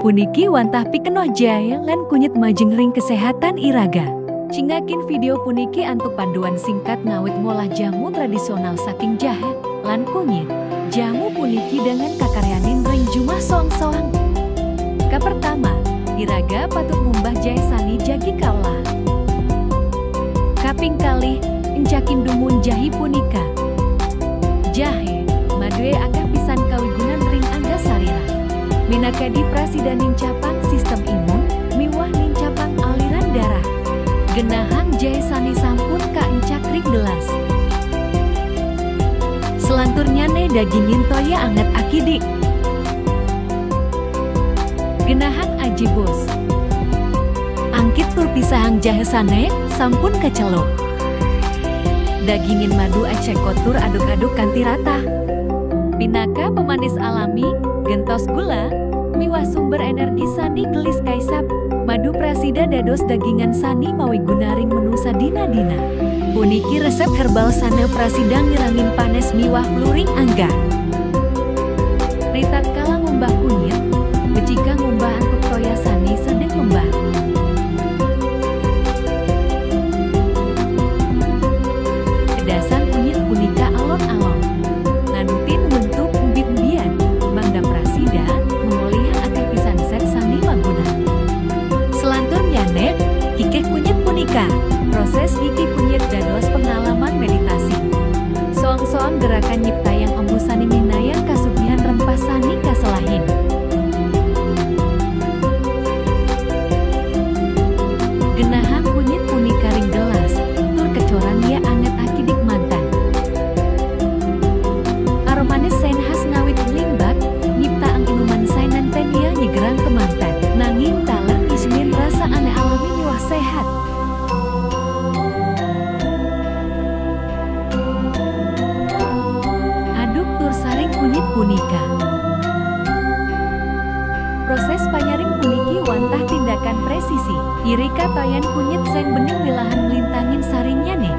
Puniki wantah pikenoh jaya lan kunyit majeng ring kesehatan iraga. Cingakin video puniki antuk panduan singkat ngawit ngolah jamu tradisional saking jahe lan kunyit. Jamu puniki dengan kakaryanin ring jumah soang-soang. Pertama, iraga patut ngumbah jahe sani jagi kaolah. Kaping kalih, encakin dumun jahi punika. Jahe, madue akeh pisan kawigunan ring angga sarira. Minakadi prasida nincapang sistem imun, miwah nincapang aliran darah. Genahang jahe sani sampun kaencak ring gelas. Selanturnya ne dagingin toya anget akidik. Genahang aji bos. Angkit tur pisahang jahe sane, sampun keceluk. Dagingin madu acek kotur aduk-aduk kanti rata. Pinaka pemanis alami, gentos gula, miwah sumber energi sani gelis kaisap. Madu prasida dados dagingan sani mawi gunaring menu sadina-dina. Puniki resep herbal sane prasida ngirangin panes miwah fluring angga. Ritat kala ngumbah kunyit, becika ngumbah antuk toya sani sedek membah. Kedasan kunyit punika alon-alon. Nganutin bentuk umbi-umbian, bangda prasida, memolihan akeh pisan set sani maguna. Selanturnya nek, kikeh kunyit punika. Proses iki kunyit dados pengalaman meditasi. Soang-soang gerakan nyipta yang embusani minayang kasugihan rempah sani kaselahin. Genahang kunyit punika ring gelas, tur kecorang ya anget akidik mantan. Aromanis sain khas ngawit limbak, nyipta ang inuman sainan ten ya nyegerang kemantan. Nanging taler ismin rasa aneh alami miwah sehat. Saring kunyit punika. Proses panyaring puniki wantah tindakan presisi. Irika toyan kunyit sen bening wilahan melintangin saringnya nih.